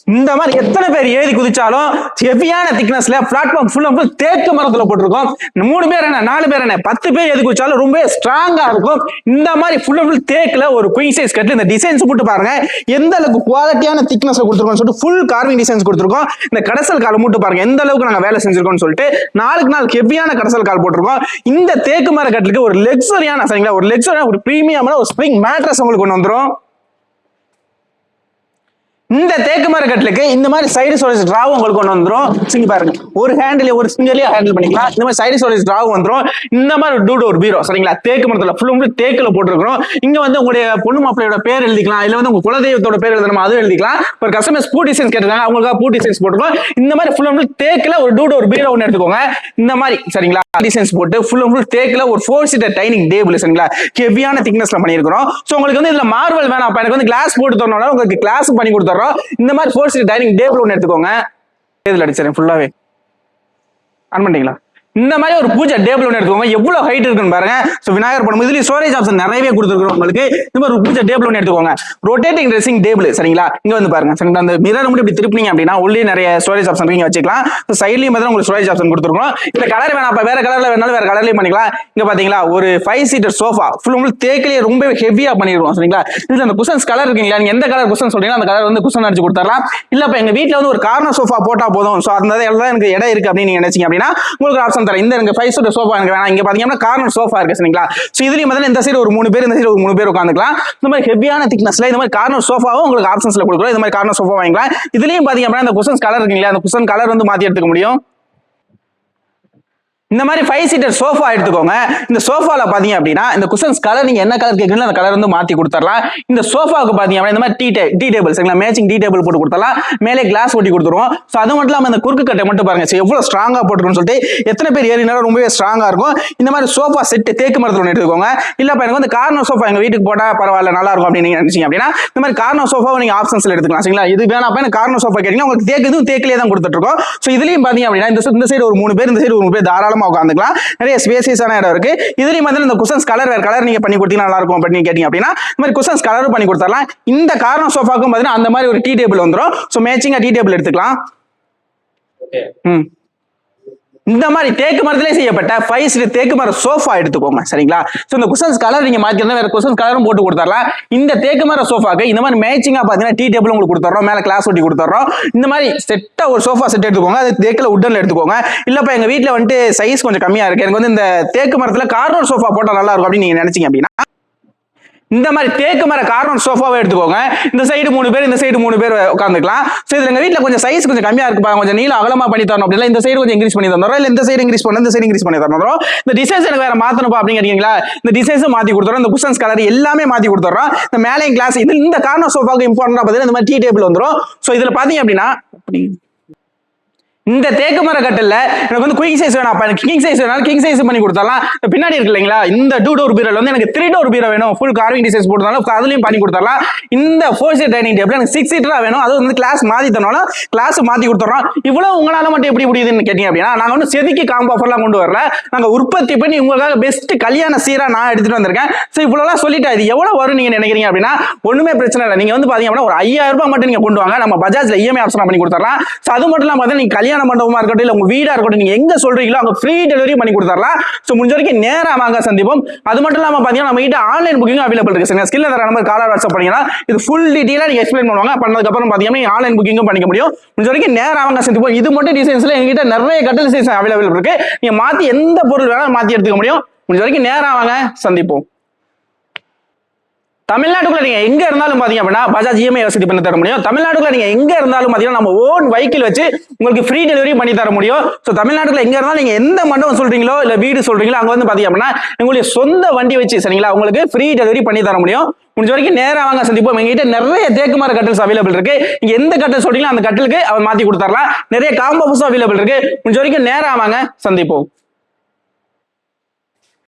இந்த மாதிரி எத்தனை பேர் ஏறி குதிச்சாலும் ஹெவியான திக்னஸ்ல பிளாட்ஃபார்ம் ஃபுல் அண்ட் ஃபுல் தேக்கு மரத்துல போட்டிருக்கோம். 3 பேர் என்ன 4 பேர் என்ன 10 பேர் ஏறி குதிச்சாலும் ரொம்ப ஸ்ட்ராங்கா இருக்கும். இந்த மாதிரி ஃபுல் அண்ட் ஃபுல் தேக்குல ஒரு குயின் சைஸ் கட்டில் இந்த டிசைன்ஸ் போட்டு பாருங்க எந்த அளவுக்கு குவாலிட்டியான திக்னஸ் கொடுத்துருக்கோம் சொல்லிட்டு ஃபுல் கார்விங் டிசைன்ஸ் கொடுத்துருக்கோம். இந்த கடசல் கால் மூட்டு பாருங்க எந்த அளவுக்கு நாங்க வேலை செஞ்சிருக்கோம்னு சொல்லிட்டு 4க்கு 4 ஹெவியான கடசல் கால் போட்டிருக்கோம். இந்த தேக்கு மர கட்டிலுக்கு ஒரு லக்ஸரியான சரிங்களா ஒரு லக்ஸரியான ஒரு பிரீமியமான ஒரு ஸ்ப்ரிங் மேட்ரஸ் உங்களுக்கு கொண்டு வந்துரும். இந்த தேக்கு மர கட்டிலுக்கு இந்த மாதிரி சைடு ஸ்டோரேஜ் டிராவ் உங்களுக்கு கொண்டு வந்துரும். சிங்க பாருங்க ஒரு ஹேண்டில் ஒரு சிங்கர்லயே ஹேண்டில் பண்ணிக்கலாம். இந்த மாதிரி சைடு ஸ்டோரேஜ் டிராவ் வந்துரும். இந்த மாதிரி ஒரு பீரோ சரிங்களா தேக்கு மரத்துல ஃபுல் தேக்குல போட்டுருக்கோம். இங்க வந்து உங்களுடைய பொண்ணு மாப்பிளையோட பேர் எழுதிக்கலாம், இல்ல வந்து உங்க குலதெய்வத்தோட பேர் எழுதணும் அதுவும் எழுதிக்கலாம். ஒரு கஸ்டமர்ஸ் பூ டிசைன்ஸ் கேட்டிருக்காங்க அவங்களுக்காக பூ டிசைன்ஸ் போட்டுருக்கோம். இந்த மாதிரி ஃபுல் தேக்குல ஒரு பீரோ ஒன்று எடுத்துக்கோங்க. இந்த மாதிரி சரிங்களா டிசைன்ஸ் போட்டு ஃபுல் தேக்குல ஒரு 4 சீட்டர் டைனிங் டேபிள் சரிங்களா ஹெவியான திக்னஸ்ல பண்ணிருக்கிறோம். சோ உங்களுக்கு வந்து இதுல மார்வல் வேணாம், அப்ப எனக்கு வந்து கிளாஸ் போட்டு தரணும்னா உங்களுக்கு கிளாஸ் பண்ணி கொடுத்துறோம். இந்த மாதிரி 4 சீட்டர் டைனிங் டேபிள் ஒன்று எடுத்துக்கோங்க. இதுல அடிச்சிடறேன் ஃபுல்லாவே ஆன் பண்ணிட்டீங்களா? இந்த மாதிரி ஒரு பூஜை டேபிள் ஒன்று எடுத்துக்கோங்க. எவ்வளவு ஹைட் இருக்குன்னு பாருங்க. சோ விநாயகர் படம் இதுல ஸ்டோரேஜ் ஆப்ஷன் நிறையவே கொடுத்துருக்கோம் உங்களுக்கு. இந்த மாதிரி ஒரு பூஜை டேபிள் ஒன்று எடுத்துக்கோங்க. ரொட்டேட்டிங் ட்ரெஸ்ஸிங் டேபிள் சரிங்களா இங்க வந்து பாருங்க சரிங்களா அந்த மிரர் மட்டும் இப்படி திருப்பினீங்க அப்படின்னா உள்ளே நிறைய ஸ்டோரேஜ் ஆப்ஷன் நீங்க வச்சுக்கலாம். சைட்லயும் வந்து உங்களுக்கு ஸ்டோரேஜ் ஆப்ஷன் கொடுத்துருக்கோம். இந்த கலர் வேணாம் அப்ப வேற கலர்ல வேணாலும் வேற கலர்லயும் பண்ணிக்கலாம். இங்க பாத்தீங்களா ஒரு 5 சீட்டர் சோஃபா ஃபுல் தேக்கிலேயே ரொம்ப ஹெவியா பண்ணிருக்கோம் சரிங்களா. இதுல அந்த குஷன்ஸ் கலர் இருக்குங்களா நீங்க எந்த கலர் குஷன் சொல்றீங்களோ அந்த கலர் வந்து குஷன் அடிச்சு கொடுத்துடலாம். இல்ல இப்ப எங்க வீட்டுல வந்து ஒரு கார்னர் சோஃபா போட்டா போதும் சோ அந்த இடத்துல எனக்கு இடம் இருக்கு அப்படின்னு நீங்க நினைச்சீங்க அப்படின்னா உங்களுக்கு ஆப்ஷன் தரேன். இந்த 5 சோஃபா எனக்கு வேணாம் இங்க பாத்தீங்கன்னா கார்னர் சோஃபா இருக்கு சரிங்களா. சோ இதுலயும் வந்து இந்த சைடு ஒரு 3 பேர் இந்த சைடு ஒரு 3 பேர் உட்காந்துக்கலாம். இந்த மாதிரி ஹெவியான திக்னஸ்ல இந்த மாதிரி கார்னர் சோஃபாவும் உங்களுக்கு ஆப்ஷன்ஸ்ல கொடுக்குறோம். இந்த மாதிரி கார்னர் சோஃபா வாங்கிக்கலாம். இதுலயும் பாத்தீங்க அப்படின்னா இந்த குஷன்ஸ் கலர் இருக்குங்களா அந்த குஷன் கலர் வந்து மாத்தி எடுத்துக்க முடியும். இந்த மாதிரி 5 சீட்டர் சோஃபா எடுத்துக்கோங்க. இந்த சோஃபால பாத்தீங்க அப்படின்னா இந்த குஷன்ஸ் கலர் நீங்க என்ன கலர் கேக்குறீங்களோ அந்த கலர் வந்து மாத்தி கொடுத்துடலாம். இந்த சோஃபாவுக்கு பாத்தீங்க அப்படின்னா இந்த மாதிரி டீ டேபிள் சரிங்களா மேட்சிங் டீ டேபிள் போட்டு கொடுத்துடலாம். மேலே கிளாஸ் ஒட்டி கொடுத்துருவோம். சோ அது மட்டும் இல்லாம இந்த குறுக்கு கட்டை மட்டும் பாருங்க எவ்வளவு ஸ்ட்ராங்கா போட்டுருக்குன்னு சொல்லிட்டு எத்தனை பேர் ஏறினாலும் ரொம்பவே ஸ்ட்ராங்கா இருக்கும். இந்த மாதிரி சோஃபா செட் தேக்கு மரத்துல ஒன்று எடுத்துக்கோங்க. இல்ல எனக்கு வந்து கார்னர் சோஃபா எங்க வீட்டுக்கு போட்டா பரவாயில்ல நல்லா இருக்கும் அப்படின்னு நீங்க நினைச்சீங்க அப்படின்னா இந்த மாதிரி கார்னர் சோஃபாவை நீங்க ஆப்ஷன்ஸ்ல எடுத்துக்கலாம் சரிங்களா. இது வேணா அப்ப கார்னர் சோஃபா கேட்டீங்கன்னா உங்களுக்கு தேக்கு தேக்கிலே தான் கொடுத்துட்டு இருக்கோம். சோ இதுலயும் பாத்தீங்க அப்படின்னா இந்த சைடு ஒரு 3 பேர் இந்த சைடு ஒரு 3 பேர் தாராளமா உட்காந்துக்கலாம். நிறைய ஸ்பேசியஸான இடம் இருக்கு. இதுலயும் வந்து இந்த குஷன்ஸ் கலர் வேற கலர் நீங்க பண்ணி கொடுத்தீங்கன்னா நல்லா இருக்கும் அப்படின்னு கேட்டீங்க அப்படின்னா இந்த மாதிரி குஷன்ஸ் கலரும் பண்ணி கொடுத்துடலாம். இந்த கார்னர் சோஃபாக்கும் பாத்தீங்கன்னா அந்த மாதிரி ஒரு டீ டேபிள் வந்துரும். சோ மேட்சிங்கா டீ டேபிள் எடுத்துக்கலாம். இந்த மாதிரி தேக்கு மரத்திலே செய்யப்பட்ட 5 சீட் தேக்கு மர சோஃபா எடுத்துக்கோங்க சரிங்களா. சோ இந்த குஷன்ஸ் கலர் நீங்க மாத்தினா வேற குஷன்ஸ் கலரும் போட்டு கொடுத்துடலாம். இந்த தேக்கு மர சோஃபாக்கு இந்த மாதிரி மேட்சிங்கா பாத்தீங்கன்னா டீ டேபிள் உங்களுக்கு கொடுத்துறோம். மேல கிளாஸ் ஒட்டி கொடுத்துறோம். இந்த மாதிரி செட்டா ஒரு சோஃபா செட் எடுத்துக்கோங்க. அது தேக்குல உட்டன்ல எடுத்துக்கோங்க. இல்லப்ப எங்க வீட்டுல வந்து சைஸ் கொஞ்சம் கம்மியா இருக்கு எனக்கு வந்து இந்த தேக்கு மரத்துல கார்னர் சோஃபா போட்டா நல்லா இருக்கும் அப்படின்னு நீங்க நினைச்சீங்க அப்படின்னா இந்த மாதிரி தேக்கு மர கார்னர் சோஃபாவை எடுத்துக்கோங்க. இந்த சைடு 3 பேர் இந்த சைடு 3 பேர் உட்காந்துக்கலாம். சோ இதுல எங்க வீட்டுல கொஞ்சம் சைஸ் கொஞ்சம் கம்மியா இருக்கு கொஞ்சம் நீளம் அகலமா பண்ணி தரணும் அப்படின்னா இந்த சைடு கொஞ்சம் இன்க்ரீஸ் பண்ணி தரணும். இல்ல இந்த சைடு இன்க்ரீஸ் பண்ண இந்த சைடு இன்க்ரீஸ் பண்ணி தரணும். இந்த டிசைன்ஸ் எனக்கு வேற மாத்தணும் அப்படின்னு கேட்டீங்களா இந்த டிசைன்ஸும் மாத்தி கொடுத்துறோம். இந்த குஷன்ஸ் கலர் எல்லாமே மாத்தி கொடுத்துறோம். இந்த மேலே கிளாஸ் இந்த கார்னர் சோஃபாவுக்கு இம்பார்ட்டன்டா பாத்தீங்கன்னா இந்த மாதிரி டீ டேபிள் வந்துரும். சோ இதுல பாத்தீங்க அப்படின்னா இந்த தேக்கு மர கட்டில எனக்கு வந்து குயிக் சைஸ் வேணும் அப்ப எனக்கு கிங் சைஸ் வேணாலும் கிங் சைஸ் பண்ணி கொடுத்துடலாம். பின்னாடி இருக்கு இல்லைங்களா இந்த 2 டோர் பீரோ வந்து எனக்கு 3 டோர் பீரோ வேணும் ஃபுல் கார்விங் டிசைன்ஸ் போட்டுனாலும் அதுலயும் பண்ணி கொடுத்துடலாம். இந்த 4 சீட் டைனிங் டேபிள் எனக்கு 6 சீட்டரா வேணும் அது வந்து கிளாஸ் மாத்தி தரணும் கிளாஸ் மாத்தி கொடுத்துறோம். இவ்வளவு உங்களால மட்டும் எப்படி முடியுதுன்னு கேட்டீங்க அப்படின்னா நாங்க வந்து செதுக்கி காம்போ ஆஃபர்லாம் கொண்டு வரல. நாங்க உற்பத்தி பண்ணி உங்களுக்காக பெஸ்ட் கல்யாண சீரா நான் எடுத்துட்டு வந்திருக்கேன். சோ இவ்வளவு சொல்லிட்டா இது எவ்வளவு வரும் நீங்க நினைக்கிறீங்க அப்படின்னா ஒண்ணுமே பிரச்சனை இல்லை. நீங்க வந்து பாத்தீங்க அப்படின்னா ஒரு 5000 ரூபாய் மட்டும் நீங்க கொண்டு வாங்க. நம்ம பஜாஜ்ல இஎம்ஐ ஆப்ஷன் பண்ணி கொடுத்துறலாம். சோ அது மட்டும் இல்லாம பாத்தீங்கன்னா நீங்க கல்யாண மண்டபமா இருக்கட்டும் உங்க வீடா இருக்கட்டும் நீங்க எங்க சொல்றீங்களோ அங்க ஃப்ரீ டெலிவரி பண்ணி கொடுத்துறலாம். சோ முடிஞ்ச வரைக்கும் நேரா வாங்க சந்திப்போம். அது மட்டும் இல்லாம பாத்தீங்கன்னா நம்ம கிட்ட ஆன்லைன் புக்கிங் அவைலபிள் இருக்கு. ஸ்கில்ல தர நம்பர் காலர் வாட்ஸ்அப் பண்ணீங்கன்னா இது ஃபுல் டீடைலா நீங்க எக்ஸ்பிளைன் பண்ணுவாங்க. பண்ணதுக்கு அப்புறம் பாத்தீங்கன்னா ஆன்லைன் புக்கிங்கும் பண்ணிக்க முடியும். முடிஞ்ச வரைக்கும் நேரா வாங்க சந்திப்போம். இது மட்டும் டிசைன்ஸ்ல எங்க கிட்ட நிறைய கட்டல் டிசைன்ஸ் அவைலபிள் இருக்கு. நீங்க மாத்தி எந்த பொருள் வேணாலும் மாத்தி எடுத்துக்க முடியும். முடிஞ்ச வரைக்கும் நேரா வாங்க சந்திப்போம். தமிழ்நாட்டுக்குள்ள நீங்க எங்க இருந்தாலும் பாத்தீங்க அப்படின்னா பஜாஜ் இஎம்ஐ வசதி பண்ணி தர முடியும். தமிழ்நாட்டுக்குள்ள நீங்க எங்க இருந்தாலும் பாத்தீங்கன்னா நம்ம ஓன் வெஹிக்கிள் வச்சு உங்களுக்கு ஃப்ரீ டெலிவரி பண்ணி தர முடியும். சோ தமிழ்நாட்டுக்குள்ள எங்க இருந்தாலும் நீங்க எந்த மண்டபம் சொல்றீங்களோ இல்ல வீடு சொல்றீங்களோ அங்க வந்து பாத்தீங்க அப்படின்னா உங்களுடைய சொந்த வண்டி வச்சு சரிங்களா உங்களுக்கு ஃப்ரீ டெலிவரி பண்ணி தர முடியும். முடிஞ்ச வரைக்கும் நேரா வாங்க சந்திப்போம். எங்ககிட்ட நிறைய தேக்கு மர கட்டல்ஸ் அவைலபிள் இருக்கு. நீங்க எந்த கட்டல் சொல்றீங்களோ அந்த கட்டலுக்கு அவர் மாத்தி கொடுத்துடலாம். நிறைய காம்போ அவைலபிள் இருக்கு. முடிஞ்ச வரைக்கும் நேரா வாங்க சந்திப்போம்.